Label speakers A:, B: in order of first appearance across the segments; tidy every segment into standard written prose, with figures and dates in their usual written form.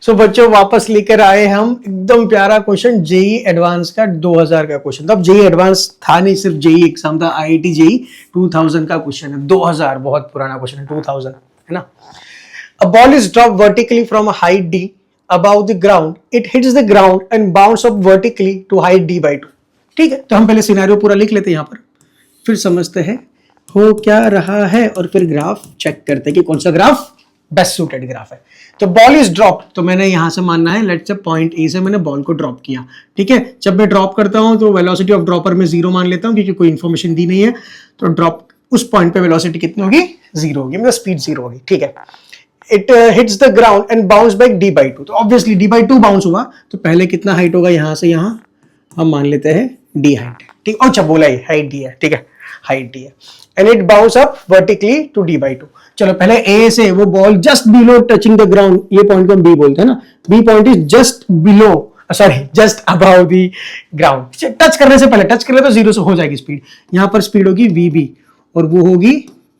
A: सो बच्चों वापस लेकर आए हम एकदम प्यारा क्वेश्चन जेई एडवांस का 2000 का क्वेश्चन। तब जेई एडवांस था नहीं, सिर्फ जेई एग्जाम था, आईआईटी जेई 2000 का क्वेश्चन है। 2000 बहुत पुराना क्वेश्चन है, 2000 है ना। A ball is drop vertically from a height D about the ground, it hits the ground and bounce up vertically to height D by 2। ठीक है, तो हम पहले सिनेरियो पूरा लिख लेते हैं यहाँ पर, फिर समझते हैं हो क्या रहा है और फिर ग्राफ चेक करते हैं कि कौन सा ग्राफ बेस्ट सूटेड ग्राफ है। तो बॉल इज ड्रॉप, तो मैंने यहां से मानना है लेट्स से पॉइंट ए से मैंने बॉल को ड्रॉप किया। ठीक है, जब मैं ड्रॉप करता हूं तो वेलोसिटी ऑफ ड्रॉपर में 0 मान लेता हूं क्योंकि कोई इंफॉर्मेशन दी नहीं है। तो ड्रॉप उस पॉइंट पे वेलोसिटी कितनी होगी, 0 होगी, मतलब स्पीड 0 होगी। ठीक है, it hits the ground and bounce back D by 2। तो ऑब्वियसली डी बाई 2 बाउंस हुआ, तो पहले कितना हाइट होगा, यहां से यहां हम मान लेते हैं डी हाइट। ठीक, अच्छा बोला ही हाइट डी है। ठीक है, हाइट डी है and it bounce up vertically to D by 2। चलो पहले ए से वो ball just below touching the ground, ये पॉइंट को हम बी बोलते हैं ना, B point is just below, sorry just above the ground. Touch करने से पहले, टच कर ले तो 0 से हो जाएगी स्पीड। यहां पर स्पीड होगी वीबी और वो होगी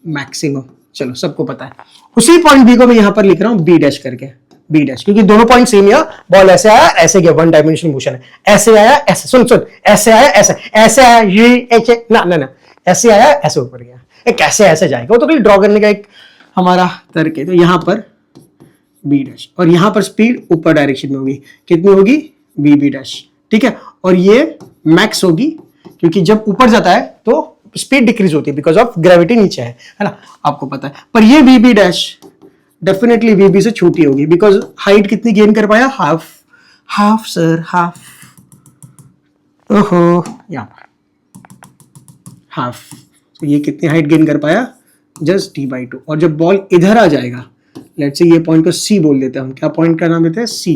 A: मैक्सिमम। चलो सबको पता है। उसी पॉइंट बी को मैं यहां पर लिख रहा हूं बी डैश करके, बी डैश, क्योंकि दोनों पॉइंट सेम है। बॉल ऐसे आया ऐसे गया, वन डायमेंशनल मोशन है, ऐसे आया ऐसे, सुन सुन, ऐसे आया ऐसे, ऐसे आया ये ऐसे, ना ना ना, ऐसे आया ऐसे ऊपर गया, कैसे ऐसे जाएगा, वो तो ड्रॉ करने का एक हमारा तर्क है। तो यहां पर बी डैश और यहां पर स्पीड ऊपर डायरेक्शन में होगी, कितनी होगी बी बी डैश। ठीक है, और ये मैक्स होगी क्योंकि जब ऊपर जाता है तो स्पीड डिक्रीज होती है बिकॉज ऑफ ग्रेविटी नीचे है ना, आपको पता है। पर ये बी बी डैश डेफिनेटली वीबी से छोटी होगी बिकॉज हाइट कितनी गेन कर पाया, हाफ, हाफ सर हाफ, ओहो यहां हाफ, तो ये कितनी हाइट गेन कर पाया, जस्ट डी बाई 2। और जब बॉल इधर आ जाएगा, लेट्स से ये पॉइंट को सी बोल देते हैं हम, क्या पॉइंट का नाम देते हैं, सी।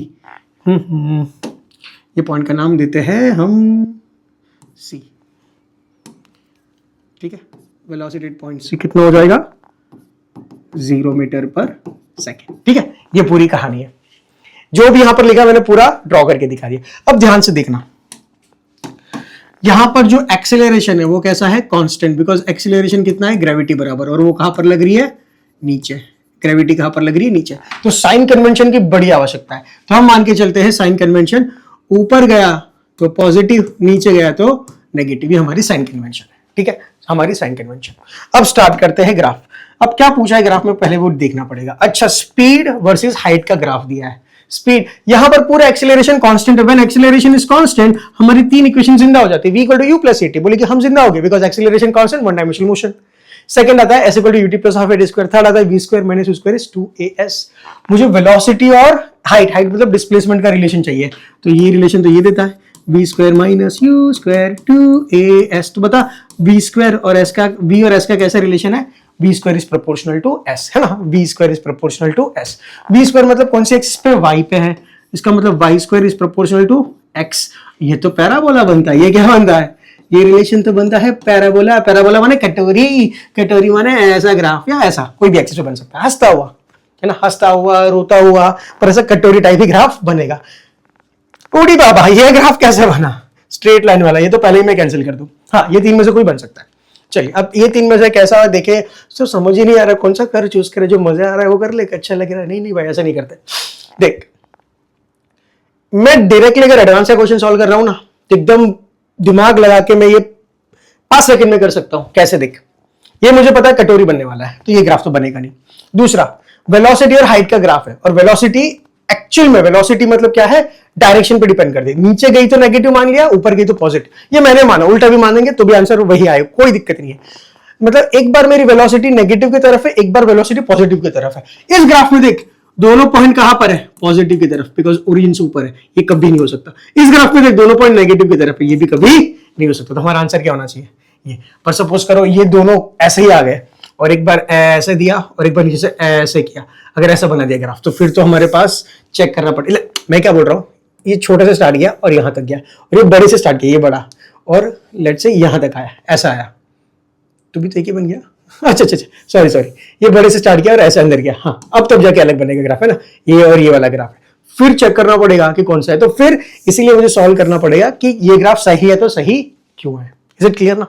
A: ये पॉइंट का नाम देते हैं हम सी। ठीक है, वेलोसिटी पॉइंट सी कितना हो जाएगा, 0 मीटर पर सेकेंड। ठीक है, ये पूरी कहानी है, जो भी यहां पर लिखा मैंने पूरा ड्रॉ करके दिखा दिया। अब ध्यान से देखना, यहां पर जो एक्सेलरेशन है वो कैसा है, कांस्टेंट, बिकॉज एक्सेलरेशन कितना है, ग्रेविटी बराबर, और वो कहां पर लग रही है, नीचे। ग्रेविटी कहां पर लग रही है, नीचे। तो साइन कन्वेंशन की बड़ी आवश्यकता है। तो हम मान के चलते हैं साइन कन्वेंशन, ऊपर गया तो पॉजिटिव, नीचे गया तो नेगेटिव, ये हमारी साइन कन्वेंशन है। ठीक है, हमारी साइन कन्वेंशन। अब स्टार्ट करते हैं ग्राफ। अब क्या पूछा है ग्राफ में, पहले वो देखना पड़ेगा। अच्छा, स्पीड वर्सेस हाइट का ग्राफ दिया है। स्पीड, यहां पर पूरा एक्सेलरेशन कांस्टेंट है, व्हेन एक्सेलरेशन इज कांस्टेंट हमारी 3 इक्वेशन जिंदा हो जाती है। v equal to u plus at, बोले कि हम जिंदा हो गए because acceleration constant, one dimensional motion. Second आता है s equal to ut plus half at square. Third आता है v square minus u square is 2as। मुझे वेलोसिटी और हाइट, हाइट मतलब डिस्प्लेसमेंट का रिलेशन चाहिए, तो ये रिलेशन तो ये देता है v square minus u square 2as। तो बता v स्क्वायर और s का, v और s का कैसा रिलेशन है, v square is proportional to s, है ना, v square is proportional to s। v square मतलब कौन सी एक्सिस पे, y पे है, इसका मतलब y square is proportional to x। ये तो पैराबोला बनता है, ये क्या बनता है, ये रिलेशन तो बनता है पैराबोला। पैराबोला माने कटोरी, कटोरी माने ऐसा ग्राफ या ऐसा कोई भी एक्सिस पे बन सकता है, हंसता हुआ, है ना, हंसता हुआ, रोता हुआ, पर ऐसा कटोरी टाइप ही ग्राफ बनेगा। ओडी बाबा, ये ग्राफ कैसे बना, स्ट्रेट लाइन वाला, ये तो पहले ही मैं कैंसिल कर दूं। हाँ, ये 3 में से कोई बन सकता है। चलिए, अब ये 3 में से कैसा देखे, तो समझ ही नहीं आ रहा कौन सा कर चूज करे, जो मजा आ रहा है वो कर ले, अच्छा लग रहा है, नहीं नहीं भाई ऐसा नहीं करते। देख, मैं डायरेक्टली अगर एडवांस का क्वेश्चन सॉल्व कर रहा हूं ना, तो एकदम दिमाग लगा के मैं ये 5 सेकंड में कर सकता हूं। कैसे, देख, ये मुझे पता है कटोरी बनने वाला है, तो ये ग्राफ तो बनेगा नहीं। दूसरा, वेलोसिटी और हाइट का ग्राफ है, और वेलोसिटी एक्चुअल में, वेलोसिटी मतलब क्या है, डायरेक्शन पे डिपेंड कर दे, नीचे गई तो नेगेटिव मान लिया, ऊपर गई तो पॉजिटिव, ये मैंने माना, उल्टा भी मानेंगे तो भी आंसर वही आएगा, कोई दिक्कत नहीं है। मतलब एक बार मेरी वेलोसिटी नेगेटिव की तरफ है, एक बार वेलोसिटी पॉजिटिव की तरफ है। इस ग्राफ में देख, दोनों पॉइंट कहां पर है, पॉजिटिव की तरफ, बिकॉज ओरिजिन से ऊपर है, ये कभी नहीं हो सकता। इस ग्राफ में देख, दोनों पॉइंट नेगेटिव की तरफ है, ये भी कभी नहीं हो सकता। तो हमारा आंसर क्या होना चाहिए, ये। पर सपोज करो ये दोनों ऐसे ही आ गए, और एक बार ऐसे दिया और एक बार नीचे से ऐसे किया, अगर ऐसा बना दिया ग्राफ, तो फिर तो हमारे पास चेक करना पड़ेगा। मैं क्या बोल रहा हूं, ये छोटे से स्टार्ट किया और यहां तक गया, और ये बड़े से स्टार्ट किया, ये बड़ा, और लेट से यहां तक आया, ऐसा आया, तो भी तो एक ही बन गया। अच्छा अच्छा अच्छा, सॉरी सॉरी, ये बड़े से स्टार्ट किया और ऐसे अंदर गया। हाँ, अब तब जाके अलग बनेगा ग्राफ, है ना, ये और ये वाला ग्राफ है। फिर चेक करना पड़ेगा कि कौन सा है, तो फिर इसीलिए मुझे सॉल्व करना पड़ेगा कि ये ग्राफ सही है तो सही क्यों है। इज इट क्लियर ना,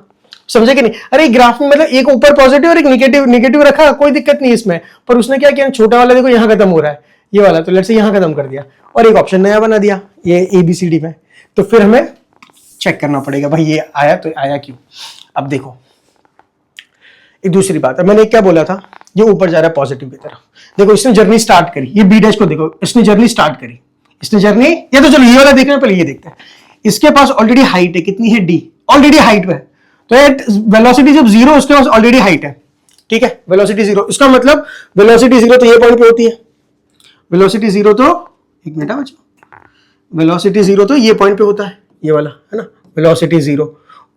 A: समझे कि नहीं। अरे ग्राफ में मतलब एक ऊपर पॉजिटिव और एक नेगेटिव रखा, कोई दिक्कत नहीं इसमें, पर उसने क्या किया, छोटा वाला देखो यहाँ खत्म हो रहा है, ये वाला, तो लेट्स से यहाँ खत्म कर दिया और एक ऑप्शन नया बना दिया ये ABCD में, तो फिर हमें चेक करना पड़ेगा भाई ये आया तो आया क्यों। अब देखो एक दूसरी बात है, मैंने क्या बोला था, ये ऊपर जा रहा है पॉजिटिव की तरफ। देखो इसने जर्नी स्टार्ट करी, ये B डैश को देखो, इसने जर्नी स्टार्ट करी, इसने जर्नी, ये तो चलो ये वाला देखना है, पहले ये देखते हैं। इसके पास ऑलरेडी हाइट है, कितनी है D, ऑलरेडी हाइट पे है, तो वेलोसिटी जब 0 उसके पास ऑलरेडी हाइट है, ठीक है, वेलोसिटी 0, इसका मतलब वेलोसिटी 0 तो ये पॉइंट पे होती है, वेलोसिटी 0 तो एक मिनट बच्चों, वेलोसिटी 0 तो ये पॉइंट पे होता है, ये वाला है ना, वेलोसिटी 0,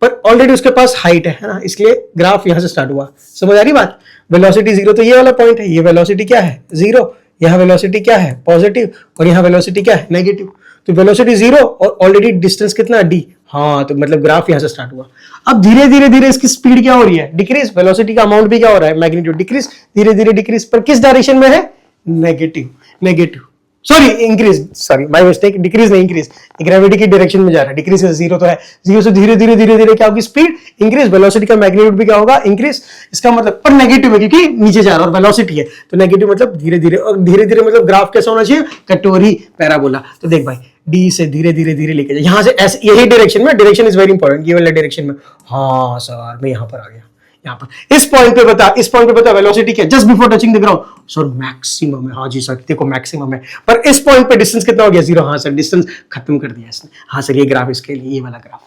A: पर ऑलरेडी उसके पास हाइट है ना, इसलिए ग्राफ यहां से स्टार्ट हुआ। समझ आ रही बात, वेलोसिटी 0 तो ये वाला पॉइंट है, ये वेलोसिटी क्या है 0, यहाँ वेलोसिटी क्या है पॉजिटिव, और यहाँ वेलोसिटी क्या है नेगेटिव, तो वेलोसिटी 0 और ऑलरेडी डिस्टेंस कितना D, हाँ, तो मतलब ग्राफ यहां से स्टार्ट हुआ। अब धीरे धीरे धीरे इसकी स्पीड क्या हो रही है, डिक्रीज, वेलोसिटी का अमाउंट भी क्या हो रहा है, मैग्नीट्यूड डिक्रीज, धीरे धीरे डिक्रीज, पर किस डायरेक्शन में है, negative, negative, sorry increase, sorry my mistake, decrease नहीं इंक्रीज, ग्रेविटी की डायरेक्शन में जा रहा है, डिक्रीज से 0 तो है, 0 से धीरे धीरे धीरे धीरे क्या होगी स्पीड इंक्रीज, वेलोसिटी का मैग्नीट्यूड भी क्या होगा इंक्रीज, इसका मतलब पर नेगेटिव है क्योंकि नीचे जा रहा है और वेलोसिटी है, तो नेगेटिव मतलब धीरे धीरे, और धीरे धीरे मतलब ग्राफ कैसा होना चाहिए, कटोरी पैराबोला। तो देख भाई D से धीरे धीरे धीरे लेके जाए, यहां से ऐसे, यही डायरेक्शन में, डायरेक्शन इज वेरी इंपॉर्टेंट, ये वाला डायरेक्शन में, हाँ सर मैं यहां पर आ गया, यहाँ पर इस पॉइंट पे बता, इस पॉइंट पे बता वेलोसिटी क्या, just before touching the ground, sir maximum है, हाँ जी सर देखो मैक्सिमम है, पर इस पॉइंट पे डिस्टेंस कितना हो गया 0, हाँ सर डिस्टेंस खत्म कर दिया इसने, हाँ सर ये ग्राफ इसके लिए, ये वाला ग्राफ,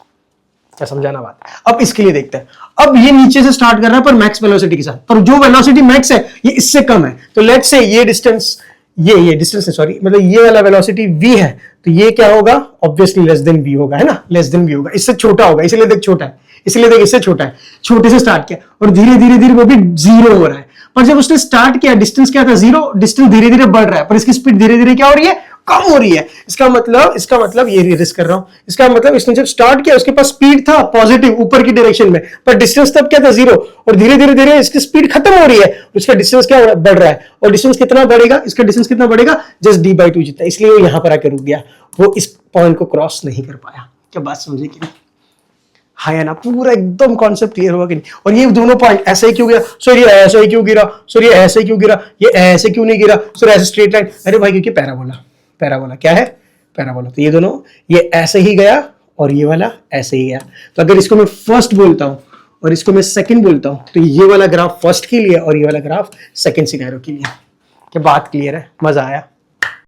A: क्या समझाना बात। अब इसके लिए देखते हैं, अब ये नीचे से स्टार्ट कर रहा है पर मैक्स वेलोसिटी के साथ, पर जो वेलोसिटी मैक्स है ये इससे कम है, तो लेट्स से ये डिस्टेंस, ये डिस्टेंस है सॉरी, मतलब ये वाला वेलोसिटी v है, तो ये क्या होगा ऑब्वियसली लेस देन v होगा, है ना, लेस देन v होगा, इससे छोटा होगा, इसलिए देख छोटा है, इसलिए देख इससे छोटा है, छोटे से स्टार्ट किया और धीरे धीरे धीरे वो भी 0 हो रहा है, पर जब उसने स्टार्ट किया डिस्टेंस क्या था 0, डिस्टेंस धीरे धीरे बढ़ रहा है, पर इसकी स्पीड धीरे धीरे क्या हो रही है, कम हो रही है। इसका मतलब ये रिस्क कर रहा हूं, इसका मतलब इसने जब स्टार्ट किया उसके पास स्पीड था पॉजिटिव ऊपर की डायरेक्शन में, पर डिस्टेंस तब क्या था 0, और धीरे धीरे धीरे इसकी स्पीड खत्म हो रही है, उसका डिस्टेंस क्या बढ़ रहा है, और डिस्टेंस कितना बढ़ेगा, इसका डिस्टेंस कितना बढ़ेगा, जस्ट D/2 जितना, इसलिए वो यहां पर आकर रुक गया, वो इस पॉइंट को क्रॉस नहीं कर पाया। क्या बात समझे कि नहीं, हाँ या ना, पूरा एकदम कॉन्सेप्ट क्लियर हुआ कि नहीं। और ये दोनों पॉइंट ऐसे ही क्यों गिरा, सर ये ऐसे ही क्यों गिरा, सर ये ऐसे क्यों गिरा, ये ऐसे क्यों नहीं गिरा, सर ऐसे स्ट्रेट लाइन, अरे भाई क्योंकि पैराबोला, पैराबोला क्या है पैराबोला, तो ये दोनों ये ऐसे ही गया और ये वाला ऐसे ही गया। तो अगर इसको मैं फर्स्ट बोलता हूं और इसको मैं सेकंड बोलता हूं, तो ये वाला ग्राफ फर्स्ट के लिए और ये वाला ग्राफ सेकंड सिनेरियो के लिए। क्या बात क्लियर है, मजा आया।